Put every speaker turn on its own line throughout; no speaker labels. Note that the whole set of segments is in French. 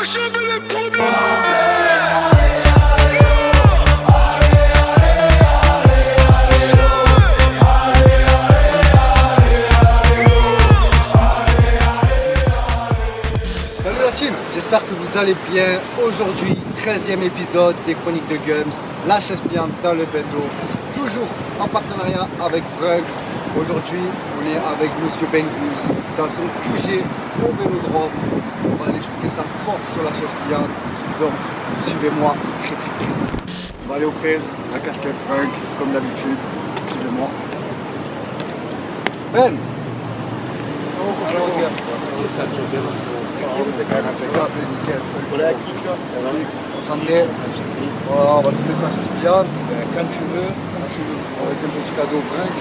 achève les premiers.
Salut la team, j'espère que vous allez bien. Aujourd'hui, 13e épisode des Chroniques de Gums, la chaise pliante dans le bendo, toujours en partenariat avec Brunk. Aujourd'hui, on est avec Monsieur Bengouz dans son QG au Vélodrome. On va aller shooter sa force sur la chaise pliante, donc suivez-moi très. On va aller offrir la casquette Brunk, comme d'habitude, suivez-moi. Ben, enchanté. Voilà, on va shooter sur la chaise pliante. Quand tu veux, avec un petit cadeau Brunk.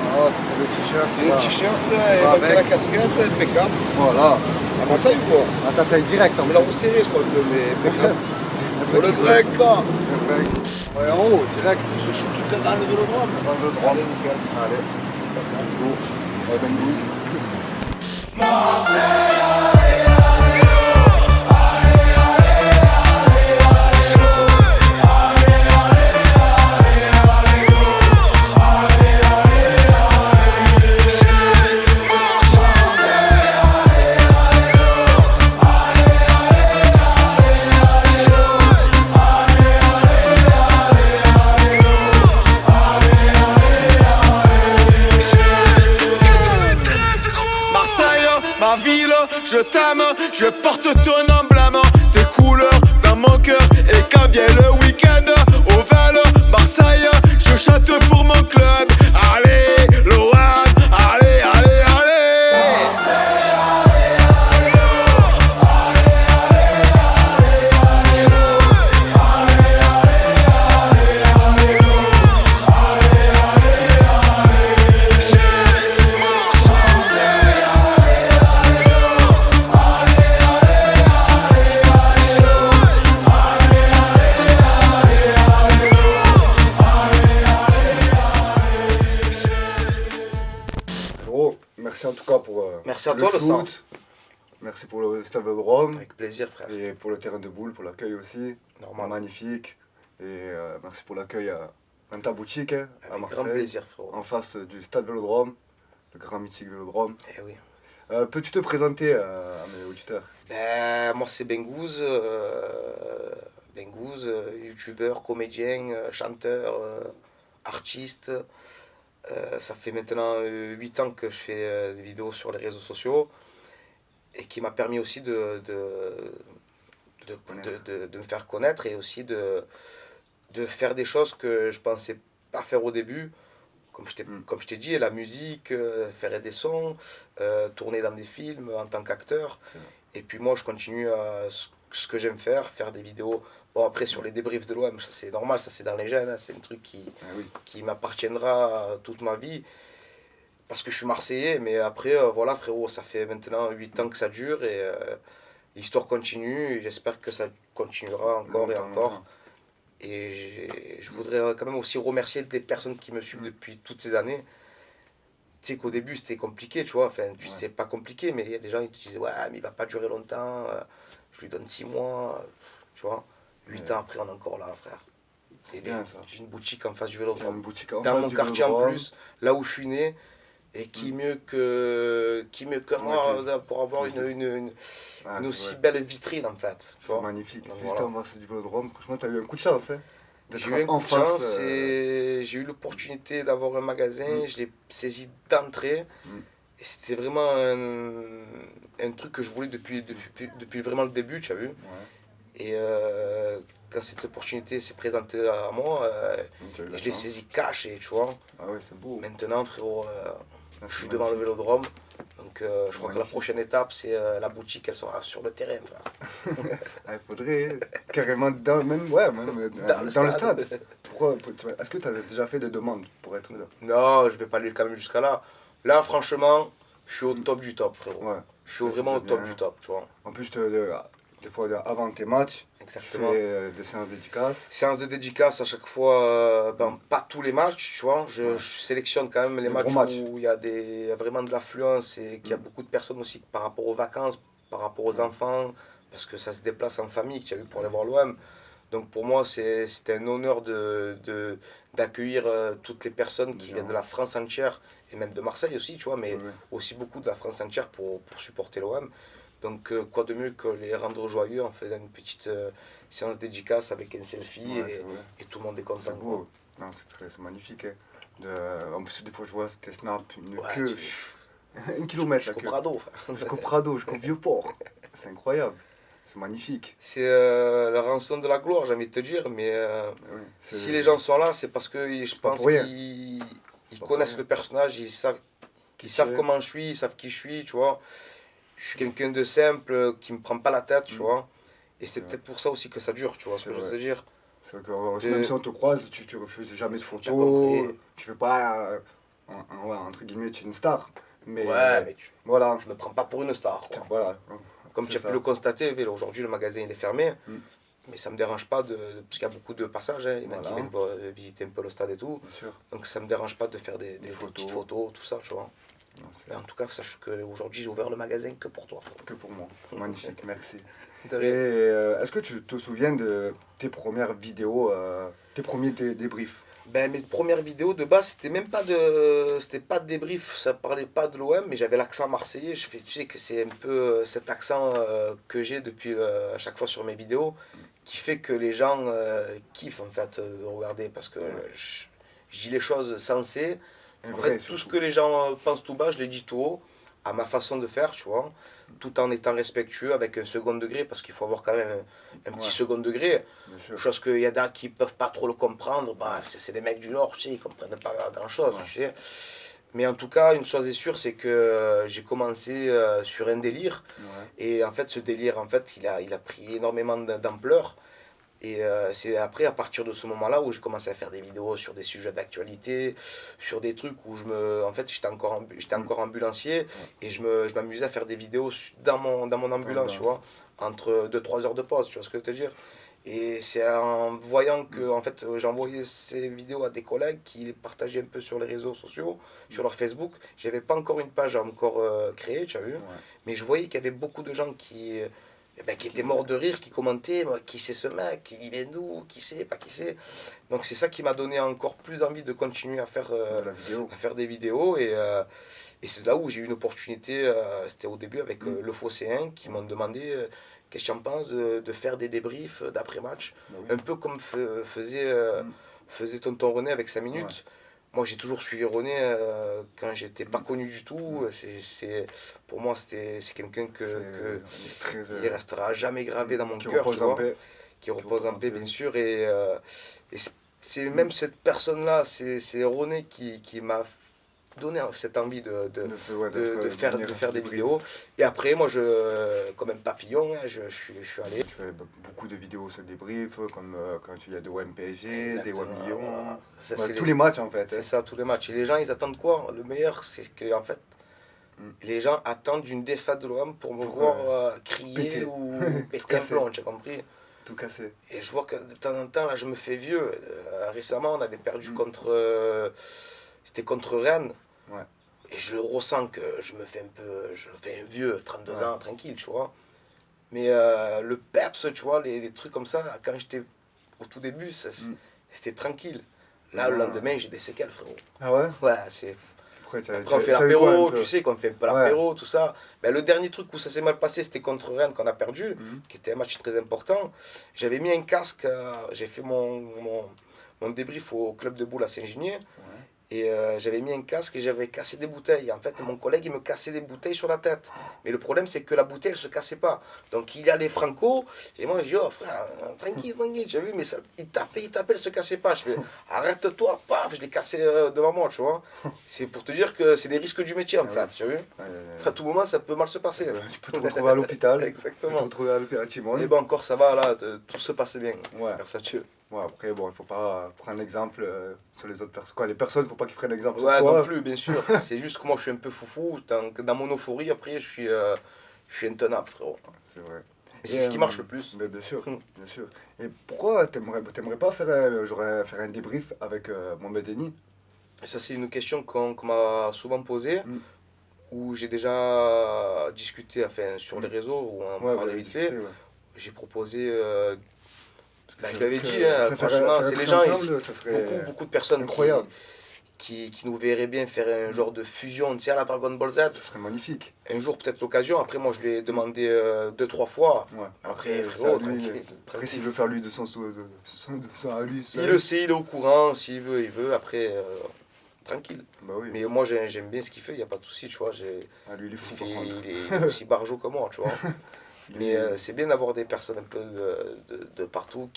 Voilà, le t-shirt.
Le t-shirt et la casquette, impeccable.
Voilà.
À ma taille ou quoi?
À ta taille directe en
Je
plus.
l'ai resserré, je crois, mais impeccable. Pour le
petit
grec, quoi.
Le Brunk. Ouais, en haut, direct.
Je shoot tout devant le vélodrome.
Dans le droit.
Allez, nickel.
Allez, let's go. Bengouz.
Ma ville, je t'aime, je porte ton emblème, tes couleurs dans mon cœur. Et quand vient le week-end, au Val, Marseille, je chante pour mon club. Allez, l'OM, allez, allez, allez.
Gros, merci en tout cas pour
Merci à toi, le sang.
shoot. Merci pour le stade Vélodrome.
Avec plaisir, frère.
Et pour le terrain de boule, pour l'accueil aussi.
Normal.
Magnifique. Et merci pour l'accueil dans ta boutique à
Avec
Marseille.
grand plaisir, frérot.
En face du stade Vélodrome, le grand mythique Vélodrome.
Eh oui.
Peux-tu te présenter à mes auditeurs?
Ben, moi, c'est Bengouz. Bengouz, youtubeur, comédien, chanteur, artiste. Ça fait maintenant 8 ans que je fais des vidéos sur les réseaux sociaux et qui m'a permis aussi de me faire connaître et aussi de faire des choses que je pensais pas faire au début. Comme je t'ai dit, la musique, faire des sons, tourner dans des films en tant qu'acteur. Et puis moi, je continue à ce que j'aime faire des vidéos. Bon, après, sur les débriefs de l'OM, ça c'est normal, ça c'est dans les gènes, hein, c'est un truc qui m'appartiendra toute ma vie. Parce que je suis Marseillais, mais après, voilà frérot, ça fait maintenant 8 ans que ça dure et l'histoire continue. Et j'espère que ça continuera encore et encore. Et je voudrais quand même aussi remercier des personnes qui me suivent depuis toutes ces années. Tu sais qu'au début c'était compliqué, tu vois, enfin, c'est pas compliqué, mais il y a des gens qui te disaient, ouais, mais il va pas durer longtemps, je lui donne 6 mois, tu vois. 8 ans après, on est encore là, frère.
Bien, ça.
J'ai une boutique en face du Vélodrome.
Une boutique en
Dans
face
mon
du
quartier en
Vélodrome.
plus, là où je suis né. Et qui mieux que moi pour avoir une aussi belle vitrine en fait. tu
C'est
vois.
magnifique.
Donc,
Juste
voilà.
en face du Vélodrome, franchement, t'as eu un coup de chance. Hein, d'être
J'ai eu un
en
coup de chance
face,
et j'ai eu l'opportunité d'avoir un magasin, je l'ai saisi d'entrée. Et c'était vraiment un truc que je voulais depuis vraiment le début, tu as vu. Et quand cette opportunité s'est présentée à moi,
Donc, tu as eu la
je l'ai
chance.
saisi cash et tu vois.
Ah ouais, c'est beau.
Maintenant, frérot,
c'est
je suis devant le
magnifique.
Vélodrome. Donc je crois que la
magnifique.
prochaine étape, c'est la boutique, elle sera sur le terrain, frère.
Ah, il faudrait carrément même dans le stade. Est-ce que tu as déjà fait des demandes pour être là?
Non, je vais pas aller quand même jusqu'à là. Là, franchement, je suis au top du top, frérot.
Ouais.
Je suis
Ça,
vraiment au
c'est
top
bien.
du top, tu vois.
En plus, des fois, avant tes matchs, tu
Exactement.
fais des séances dédicaces.
Séance de dédicace à chaque fois, pas tous les matchs, tu vois. Je sélectionne quand même les matchs
gros matchs.
où il y a vraiment de l'affluence et qu'il y a beaucoup de personnes aussi par rapport aux vacances, par rapport aux enfants, parce que ça se déplace en famille, tu as vu, pour aller voir l'OM. Donc pour moi, c'était un honneur d'accueillir toutes les personnes qui viennent de la France entière, et même de Marseille aussi, tu vois, mais aussi beaucoup de la France entière pour supporter l'OM. Donc quoi de mieux que les rendre joyeux en faisant une petite séance dédicace avec un selfie et tout le monde est content.
C'est beau. Non, c'est magnifique. Hein. En plus, des fois, je vois tes snaps, une queue. 1 kilomètre.
Jusqu'au Prado.
Jusqu'au Prado, jusqu'au Vieux-Port. C'est incroyable. C'est magnifique.
C'est la rançon de la gloire, j'ai envie de te dire, mais si les gens sont là, c'est parce que je pense qu'ils connaissent le personnage, ils savent comment je suis, ils savent qui je suis, tu vois. Je suis quelqu'un de simple, qui me prend pas la tête, tu vois. Et c'est peut-être pour ça aussi que ça dure, tu vois ce que je veux te dire.
C'est que même si on te croise, tu refuses jamais de photos, tu fais pas, entre guillemets, tu es une star. Mais,
mais
voilà.
Je me prends pas pour une star, quoi.
Voilà.
Comme tu as pu le constater, aujourd'hui le magasin il est fermé, mais ça me dérange pas, parce qu'il y a beaucoup de passages, hein. Il y en a qui viennent visiter un peu le stade et tout. Donc ça me dérange pas de faire des petites photos, tout ça, tu vois. Mais en tout cas, sache qu'aujourd'hui j'ai ouvert le magasin que pour toi.
Que pour moi. C'est magnifique, merci. Et est-ce que tu te souviens de tes premières vidéos, tes premiers débriefs?
Ben, mes premières vidéos de base, c'était pas de débrief, ça parlait pas de l'OM, mais j'avais l'accent marseillais. Tu sais que c'est un peu cet accent que j'ai depuis à chaque fois sur mes vidéos, qui fait que les gens kiffent en fait de regarder, parce que je dis les choses sensées. En fait, tout ce que les gens pensent tout bas, je les dis tout haut, à ma façon de faire, tu vois, tout en étant respectueux, avec un second degré, parce qu'il faut avoir quand même un petit second degré. Chose qu'il y en a qui peuvent pas trop le comprendre, bah, c'est des mecs du Nord, tu sais, ils comprennent pas grand chose, tu sais. Mais en tout cas, une chose est sûre, c'est que j'ai commencé sur un délire, et en fait, ce délire, en fait, il a pris énormément d'ampleur. Et c'est après, à partir de ce moment-là, où j'ai commencé à faire des vidéos sur des sujets d'actualité, sur des trucs où en fait, j'étais encore ambulancier, et je m'amusais à faire des vidéos dans mon ambulance, tu vois, entre 2-3 heures de pause, tu vois ce que je veux te dire. Et c'est en voyant que en fait, j'envoyais ces vidéos à des collègues qui les partageaient un peu sur les réseaux sociaux, sur leur Facebook. J'avais pas encore une page encore créée, tu as vu, mais je voyais qu'il y avait beaucoup de gens qui étaient morts de rire, qui commentaient, qui c'est ce mec, il vient d'où, qui c'est, pas qui c'est. Donc c'est ça qui m'a donné encore plus envie de continuer à faire des vidéos. Et c'est là où j'ai eu une opportunité, c'était au début avec le Phocéen, qui m'ont demandé qu'est-ce que tu en penses de faire des débriefs d'après-match, un peu comme faisait Tonton René avec 5 minutes. Moi, j'ai toujours suivi René quand j'étais pas connu du tout. Pour moi, c'est quelqu'un il restera jamais gravé dans mon cœur. Qui repose en paix, bien sûr. Et c'est même cette personne-là, c'est René qui m'a donné cette envie de faire des vidéos. Et après, moi, comme un papillon, je suis allé.
Tu fais beaucoup de vidéos sur des débriefs, comme quand tu y as des OM PSG, des OM Lyon. Tous les matchs, en fait.
C'est ça, tous les matchs. Et les gens, ils attendent quoi? Le meilleur, c'est que, en fait, les gens attendent une défaite de l'OM pour me voir crier ou péter un plomb, tu as compris?
Tout cassé.
Et je vois que de temps en temps, là, je me fais vieux. Récemment, on avait perdu c'était contre Rennes. Et je ressens que je me fais un vieux, 32 ans, tranquille, tu vois. Mais le peps, tu vois, les trucs comme ça, quand j'étais au tout début, c'était tranquille. Là, le lendemain, j'ai des séquelles, frérot.
Ah ouais?
Ouais, c'est... Après, on fait l'apéro, tu sais qu'on fait un peu l'apéro, tout ça. Ben, le dernier truc où ça s'est mal passé, c'était contre Rennes qu'on a perdu, qui était un match très important. J'avais mis un casque, j'ai fait mon débrief au club de boule à Saint-Ginier. Et j'avais mis un casque et j'avais cassé des bouteilles. En fait, mon collègue, il me cassait des bouteilles sur la tête. Mais le problème, c'est que la bouteille, elle ne se cassait pas. Donc, il allait franco. Et moi, je dis, oh frère, tranquille, j'ai vu, mais ça, il tapait, elle ne se cassait pas. Je fais, arrête-toi, paf, je l'ai cassé devant moi, tu vois. C'est pour te dire que c'est des risques du métier, en fait, tu as vu. À tout moment, ça peut mal se passer.
Tu peux te retrouver à l'hôpital.
Exactement.
Tu peux te retrouver à l'hôpital.
Et bon, encore, ça va, là, tout se passe bien. Grâce à Dieu.
Ouais, après, bon, il ne faut pas prendre l'exemple sur les autres personnes. Les personnes, il ne faut pas qu'ils prennent l'exemple sur
toi.
toi.
Non plus, bien sûr. C'est juste que moi, je suis un peu foufou. Dans mon euphorie, après, je suis intenable, frérot.
C'est vrai.
Et c'est ce qui marche le plus.
Bien sûr, bien sûr. Et pourquoi tu n'aimerais pas faire un débrief avec Mohamed Eni?
Ça, c'est une question qu'on m'a souvent posée. où j'ai déjà discuté sur les réseaux, où on
Ouais,
parlait
vous
vite fait.
discutez, ouais.
J'ai proposé,
Parce
je
que
l'avais
que
dit, hein,
ça
franchement,
ferait
c'est les
un
gens,
truc ensemble, ça serait
beaucoup de personnes
incroyable.
qui nous verraient bien faire un genre de fusion, tu sais, à la Dragon Ball Z.
Ça serait magnifique.
Un jour, peut-être l'occasion. Après, moi, je lui ai demandé 2-3 fois.
Ouais.
Après,
c'est
frérot,
à lui,
tranquille.
après, s'il veut faire lui de son à lui seul.
Il le sait, il est au courant. S'il veut, il veut. Après, tranquille.
Bah oui.
Mais moi, j'aime bien ce qu'il fait, il n'y a pas de souci, tu vois.
Ah, lui, il est
Il,
fou,
fait-
par contre.
il est aussi barjot que moi, tu vois.
Lui,
Mais c'est bien d'avoir des personnes un peu de partout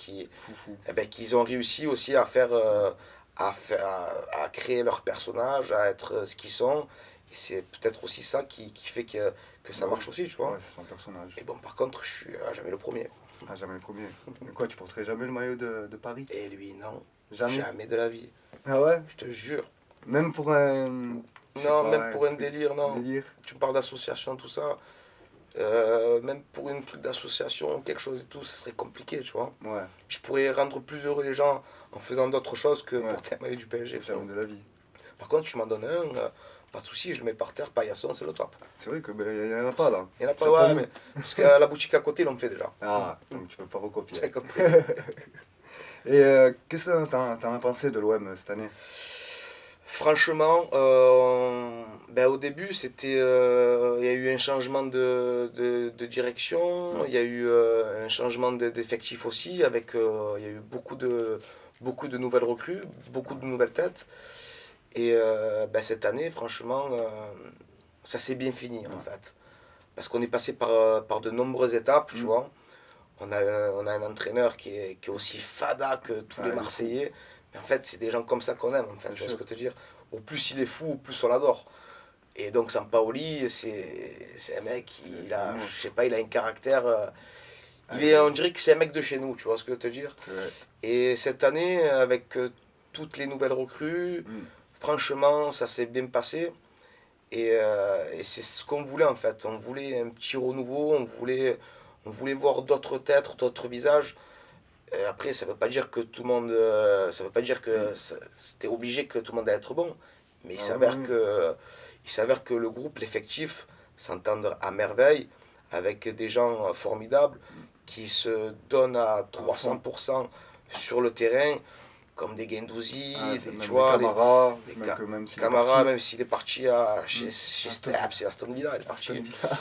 fou.
qui ont réussi aussi à à créer leur personnage, à être ce qu'ils sont. Et c'est peut-être aussi ça qui fait que ça marche aussi, tu vois.
Ouais, c'est son personnage.
Et bon, par contre, je suis jamais le premier.
Ah, jamais le premier. Mais quoi, tu porterais jamais le maillot de Paris?
Et lui, non.
Jamais.
Jamais de la vie.
Ah ouais?
Je te jure.
Même pour un. je sais
Non,
pas,
même pour un
truc-
délire, non.
Délire.
Tu me parles d'association, tout ça. Même pour une truc d'association, quelque chose et tout, ça serait compliqué, tu vois.
Ouais,
Je pourrais rendre plus heureux les gens en faisant d'autres choses que
Ouais.
porter un maillot du PSG.
jamais de la vie.
Par contre, tu m'en donnes un, pas de souci, je le mets par terre, paillasson, c'est le top.
C'est vrai qu'il n'y en a pas là.
Il n'y en a
C'est
pas,
pas
ouais,
nous.
mais parce qu'à la boutique à côté, ils l'ont fait déjà.
Ah, donc tu peux pas recopier.
J'ai compris.
Et qu'est-ce que t'en as pensé de l'OM cette année?
Franchement, au début, il y a eu un changement de direction, il y a eu un changement d'effectif aussi, il y a eu beaucoup de nouvelles recrues, beaucoup de nouvelles têtes. Et cette année, franchement, ça s'est bien fini en fait. Parce qu'on est passé par de nombreuses étapes, tu vois. On a un entraîneur qui est aussi fada que tous les
il est fou.
Marseillais. Mais en fait, c'est des gens comme ça qu'on aime, en fait,
Bien
tu vois
sûr.
ce que je veux te dire. Au plus il est fou, au plus on l'adore. Et donc Sampaoli, c'est un mec,
C'est un monstre.
je sais pas, il a un caractère...
Ah,
on dirait que c'est un mec de chez nous, tu vois ce que je veux te dire.
C'est vrai.
Et cette année, avec toutes les nouvelles recrues, franchement, ça s'est bien passé. Et c'est ce qu'on voulait en fait. On voulait un petit renouveau, on voulait voir d'autres têtes, d'autres visages. Après, ça veut pas dire que tout le monde. Ça veut pas dire que c'était obligé que tout le monde allait être bon. Mais
Ah oui.
il s'avère que le groupe, l'effectif, s'entendent à merveille avec des gens formidables qui se donnent à 300% sur le terrain, comme des Guendouzi,
Ah, c'est même
tu vois,
des Camara,
des
même
Ca-
que même s'il est
Camara,
parti,
même s'il est parti chez Steps, c'est Aston Villa, il est parti.
Aston Villa.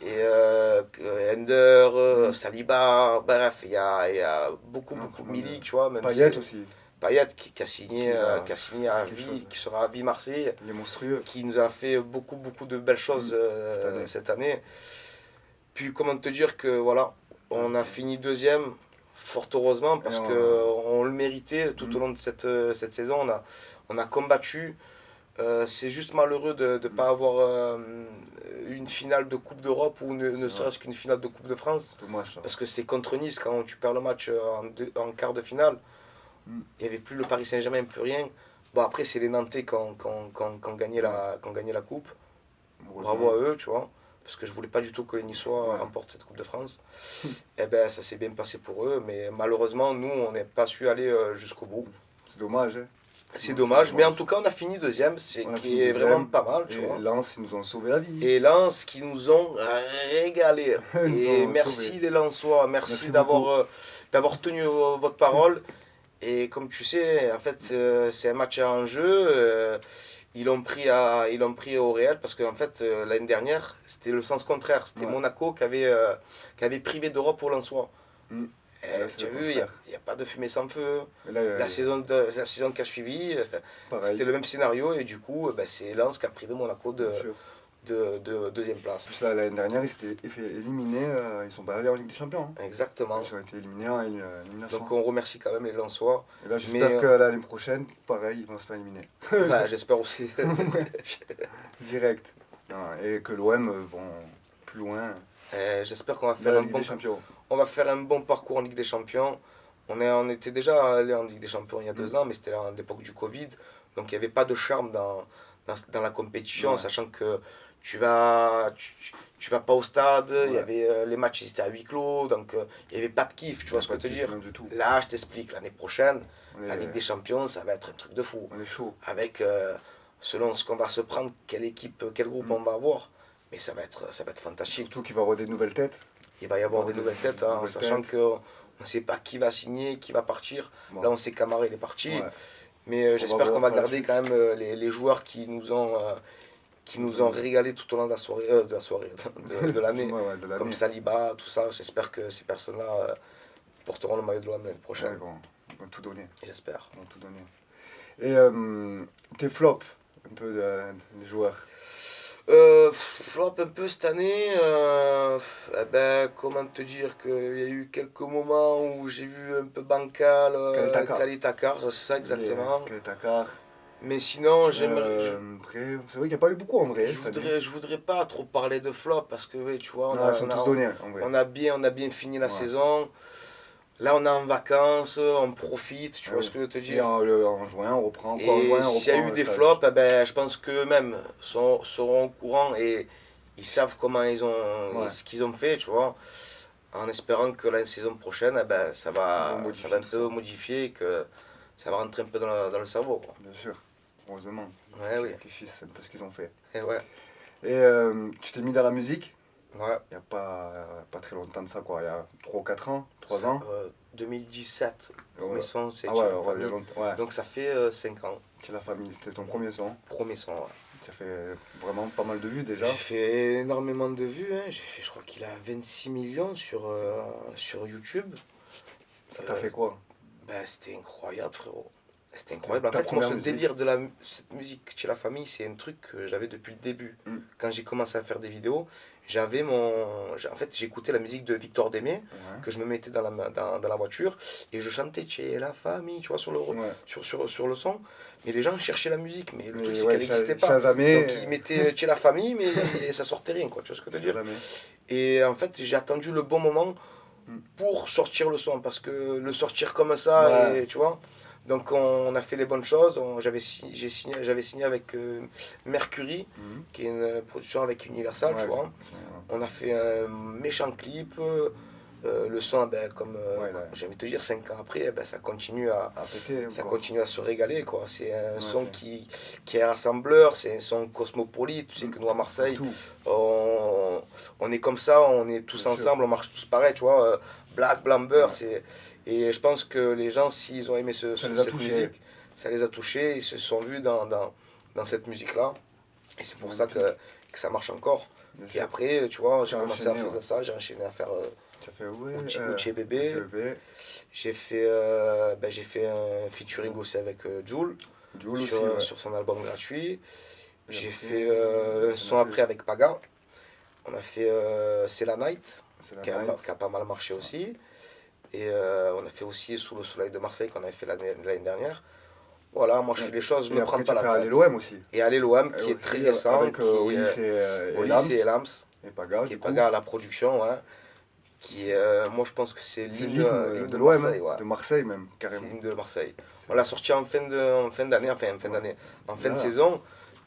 Et Ender, Saliba, bref, il y a beaucoup
Non,
de
tout le monde,
Milik, tu vois. Même
Payet
si-
aussi,
Payet qui a signé,
Qui
qui a signé à
quelque
vie,
chose.
qui sera à vie Marseille,
il est monstrueux.
qui nous a fait beaucoup de belles choses cette année. Puis comment te dire que voilà, on a fini deuxième, fort heureusement, parce
Et
qu'on le méritait tout au long de cette saison. On a combattu. C'est juste malheureux de ne pas avoir une finale de Coupe d'Europe ou ne
C'est
serait-ce qu'une finale de Coupe de France.
Dommage ça.
Parce que c'est contre Nice, quand tu perds le match en quart de finale, il n'y avait plus le Paris Saint-Germain, plus rien. Bon, après, c'est les Nantais qui ont gagné la Coupe. Bravo à eux, tu vois. Parce que je voulais pas du tout que les Niçois
Ouais.
remportent cette Coupe de France. Et ben, ça s'est bien passé pour eux. Mais malheureusement, nous, on n'est pas su aller jusqu'au bout.
C'est dommage, hein.
C'est
Ouais,
dommage.
c'est
Mais en
dommage.
tout cas, on a fini deuxième,
On a
qui
fini
est
deuxième.
vraiment pas mal, tu
Et
vois.
Lens, ils nous ont sauvé la vie.
Et Lens qui nous ont régalé.
Ils nous
Et
ont
merci
sauvés.
les Lensois, merci
Merci
d'avoir tenu votre parole. Et comme tu sais, en fait, c'est un match à enjeu. Ils l'ont pris au réel parce qu'en fait, l'année dernière, c'était le sens contraire. C'était
Ouais.
Monaco qui avait privé d'Europe pour Lensois.
Mm.
Et
Ouais, c'est
tu as
le
vu, il
contraire.
n'y a pas de fumée sans feu.
Et là,
La saison qui a suivi,
pareil.
c'était le même scénario. Et du coup, c'est Lens qui a privé Monaco
Bien sûr.
de deuxième place.
En plus, là, l'année dernière, ils s'étaient fait éliminer. Ils sont pas allés en Ligue des Champions. Hein.
Exactement.
Ils ont été éliminés en élimination.
Donc on remercie quand même les Lensois.
Et là, j'espère
mais,
que l'année prochaine, pareil, ils vont se faire éliminer.
Ouais, j'espère aussi.
Direct. Non, et que l'OM vont plus loin.
J'espère qu'on va
Vers
faire
la
un
Ligue
bon,
des Champions.
on va faire un bon parcours en Ligue des Champions. On était déjà allé en Ligue des Champions il y a 2 ans, mais c'était à l'époque du Covid. Donc il n'y avait pas de charme dans la compétition,
Ouais.
sachant que tu vas pas au stade, il y
Ouais.
avait, les matchs ils étaient à huis clos, donc il n'y avait pas de kiff, tu vois ce que je veux te dire.
Non, du tout.
Là, je t'explique, l'année prochaine,
On
la
est,
Ligue des Champions, ça va être un truc de fou.
on est chaud.
Avec selon ce qu'on va se prendre, quelle équipe, quel groupe on va avoir. Mais ça va être fantastique.
Surtout qu'il va y avoir des nouvelles têtes.
Il va y avoir des
Des
nouvelles têtes, hein,
nouvelles
sachant
têtes.
qu'on ne sait pas qui va signer, qui va partir.
Bon.
Là, on sait qu'Amara, il est parti.
Ouais.
Mais
On va
j'espère
voir
qu'on va
par la
garder
suite.
quand même les joueurs qui nous ont régalé tout au long de la soirée, de l'année.
Ouais, de l'année.
Comme Saliba, tout ça. J'espère que ces personnes-là porteront le maillot de l'OM l'année
Ouais,
prochaine.
ils vont tout donner.
J'espère.
Ils vont tout donner. Et tes flops, un peu des joueurs.
Flop un peu cette année, comment te dire qu'il y a eu quelques moments où j'ai vu un peu bancal, Khalid Takar, c'est ça exactement.
Takar.
Mais sinon, j'aimerais.
Après, c'est vrai qu'il n'y a pas eu beaucoup en vrai.
Je voudrais pas trop parler de flop parce que ouais, tu vois,
Ils sont tous donnés en vrai.
on a bien fini la
Ouais.
saison. Là, on est en vacances, on profite, tu vois
Ouais.
ce que je veux te
Et
dire.
en juin, on reprend.
Et s'il y a eu des flops, je pense qu'eux-mêmes seront au courant et ils savent comment ce qu'ils ont fait, tu vois. En espérant que la saison prochaine, ça va un peu modifier et que ça va rentrer un peu dans le cerveau, quoi.
Bien sûr, heureusement.
Ouais, oui.
Les fils, c'est un peu ce qu'ils ont fait.
Et ouais,
Et tu t'es mis dans la musique
ouais.
il n'y a pas très longtemps de ça, quoi. Il y a 3 ou 4 ans, 3 ans.
2017, premier
Ouais.
son, c'est
Ah
Tchè
ouais,
la
ouais, il y
famille.
a longtemps. Ouais.
Donc ça fait 5 ans,
C'est la famille, c'était ton premier son.
premier son. Ouais.
Ça fait vraiment pas mal de vues déjà.
J'ai fait énormément de vues, hein. Je crois qu'il a 26 millions sur YouTube.
Ça t'a fait quoi?
C'était incroyable, frérot. C'était incroyable. En
ta
fait, moi,
première
ce
musique.
délire de cette musique chez la famille, c'est un truc que j'avais depuis le début.
Mm.
Quand j'ai commencé à faire des vidéos, en fait, j'écoutais la musique de Victor Démé,
Ouais.
que je me mettais dans la voiture, et je chantais chez la famille, tu vois, sur
Ouais.
sur le son. Mais les gens cherchaient la musique, mais le
Mais
truc, c'est
ouais,
qu'elle n'existait pas.
Shazamé,
Donc, ils mettaient chez la famille, mais ça sortait rien, quoi. Tu vois ce que je veux dire?
Shazamé.
Et en fait, j'ai attendu le bon moment pour sortir le son, parce que le sortir comme ça,
Ouais.
et, tu vois. Donc on a fait les bonnes choses. J'avais signé avec Mercury,
Mhm.
qui est une production avec Universal,
Ouais,
tu vois. On a fait un méchant clip. Le son, comme
là.
j'ai envie de te dire, 5 ans après, ça continue à,
À péter,
ça
encore.
continue à se régaler, quoi. C'est un
Ouais,
son
c'est-
qui est rassembleur, c'est un son cosmopolite. Tu sais que nous à Marseille,
Tout.
on est comme ça, on est tous
Bien sûr.
ensemble, on marche tous pareil, tu vois. Black, blanc, beurre,
Ouais.
et je pense que les gens, s'ils ont aimé
Ça les a
cette
touchés.
musique, ça les a touchés, ils se sont vus dans cette musique-là. Et c'est pour ça que ça marche encore.
Bien
Et
sûr.
après, tu vois, j'ai
T'as
commencé à
enchaîné,
faire ça, j'ai enchaîné à faire
Tu as fait ouais,
Uchi Bébé. J'ai fait un featuring aussi avec Jul
Jul aussi,
sur,
ouais.
sur son album gratuit.
Et
J'ai
après,
fait un son
on a
après
fait-
avec Paga. On a fait C'est la Night,
C'est la
qui a,
night.
qui a pas mal marché aussi. Et on a fait aussi Sous le soleil de Marseille qu'on avait fait l'année dernière. Voilà, moi je fais les choses, je
Et
me
après,
prends
tu
pas
as fait
la
aller
tête.
l'OM aussi.
Et aller l'OM qui
Et
est très
aussi,
récent,
avec
qui
Olis et
Olis et Lams,
Et Paga,
qui est
du
pas
coup.
gars à la production, ouais, qui moi je pense que c'est
C'est
l'hymne
l'hymne
de
de l'OM,
Marseille, ouais.
de Marseille même,
C'est
carrément.
l'hymne de Marseille. On l'a sorti en fin d'année, en fin de
Voilà.
saison,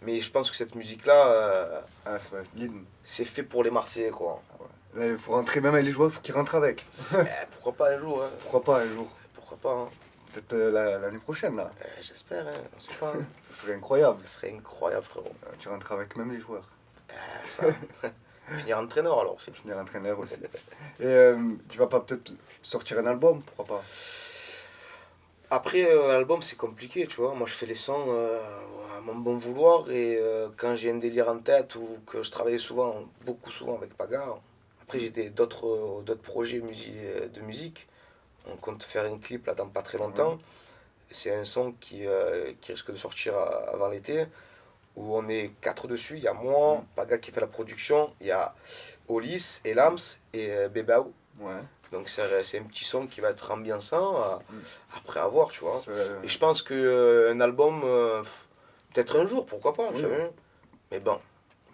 mais je pense que cette musique-là,
Ah, c'est vrai, l'hymne.
c'est fait pour les Marseillais, quoi.
Là, il faut rentrer même avec les joueurs, il faut qu'ils rentrent avec.
Pourquoi pas un jour, hein.
Pourquoi pas un jour?
Pourquoi pas, hein.
Peut-être l'année prochaine, là.
J'espère, hein. On sait pas, hein.
Ça serait incroyable.
Ça serait incroyable, frérot.
Tu rentres avec même les joueurs.
Ça. Finir entraîneur alors aussi.
Finir entraîneur aussi. Et tu vas pas peut-être sortir un album, pourquoi pas?
Après, l'album, c'est compliqué, tu vois. Moi, je fais les sons à mon bon vouloir et quand j'ai un délire en tête ou que je travaillais beaucoup souvent avec Paga. Après, j'ai d'autres projets de musique. On compte faire un clip là dans pas très longtemps. C'est un son qui risque de sortir avant l'été où on est 4 dessus. Il y a moi, Paga qui fait la production, il y a Olis, Elams et Bebaou.
Ouais.
Donc c'est un petit son qui va être ambiançant après avoir, tu vois.
C'est-
Et je pense qu'un album, peut-être un jour, pourquoi pas,
Oui.
je sais pas. Mais bon,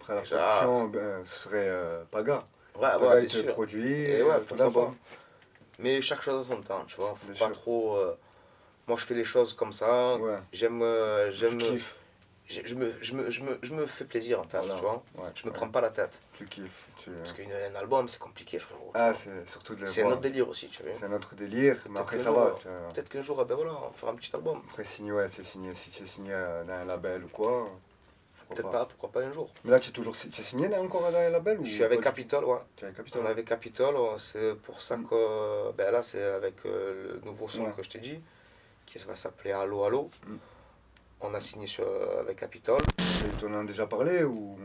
Après la
Déjà-
production, ben, ce serait Paga.
ouais,
Paga,
ouais,
il
bien
te
sûr.
produit
Et ouais,
tout
pourquoi
l'album.
pas. Mais chaque chose à son temps, tu vois. Faut
Bien
pas
sûr.
trop. Moi, je fais les choses comme ça.
Ouais.
J'aime.
Je kiffe.
Je me fais plaisir en fait,
Voilà.
tu vois.
Ouais,
Je me
ouais.
prends pas la tête.
Tu kiffes.
Parce qu'un album, c'est compliqué, frérot.
Ah, c'est surtout de
C'est un autre délire aussi, tu vois.
C'est un autre délire, mais
Peut-être
après
qu'un
ça
jour,
va. tu vois.
Peut-être qu'un jour, ben voilà, on fera un petit album.
Après, signer, ouais, c'est signé, si c'est signé dans un label ou quoi.
peut-être pas, pourquoi pas un jour.
Mais là, tu es signé là, encore à la label ou
Je suis avec
pas du tout?
Capitol, ouais.
Tu es avec Capitol.
On est avec Capitol, c'est pour ça que ben là, c'est avec le nouveau son
Ouais.
que je t'ai dit, qui va s'appeler Allo Allo.
Mm.
On a signé avec Capitol.
Et tu en as déjà parlé ou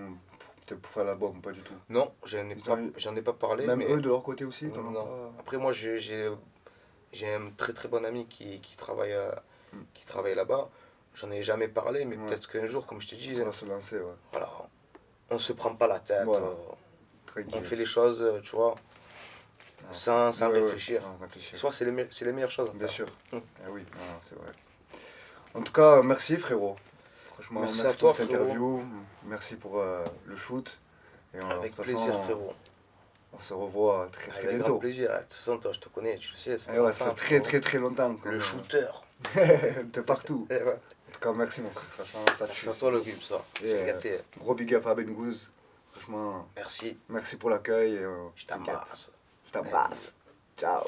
peut-être pour faire l'album, pas du tout?
Non,
ont-
j'en ai pas parlé.
Même
mais
eux de leur côté aussi, t'en as
non.
pas...
Après, moi, j'ai un très très bon ami qui travaille là-bas. J'en ai jamais parlé, mais
Ouais.
peut-être qu'un jour, comme je te dis,
On va se lancer, ouais.
voilà, on se prend pas la tête.
Voilà.
On
Tranquille.
fait les choses, tu vois, sans
Ouais, ouais,
réfléchir.
sans réfléchir.
Soit c'est les meilleures choses. à
Bien
faire.
sûr.
Mm.
Eh oui, non, c'est vrai. En tout cas, merci frérot. Franchement,
Merci
merci
à toi,
pour cette
frérot.
interview. Merci pour le shoot. Et
Avec
de toute façon,
plaisir, frérot.
On se revoit très très
Avec grand
bientôt.
plaisir. De toute façon, toi, je te connais, tu le sais.
Eh ouais, ça fait très très très longtemps.
Le shooter.
De partout.
Eh ouais.
En tout cas, merci mon frère, ça
Merci
tue.
à toi, le Gub, ça.
Et,
J'ai gâté.
Gros big up à Ben Goose. Franchement,
Merci.
merci pour l'accueil. Et,
Je t'embrasse.
Je t'embrasse. Ciao.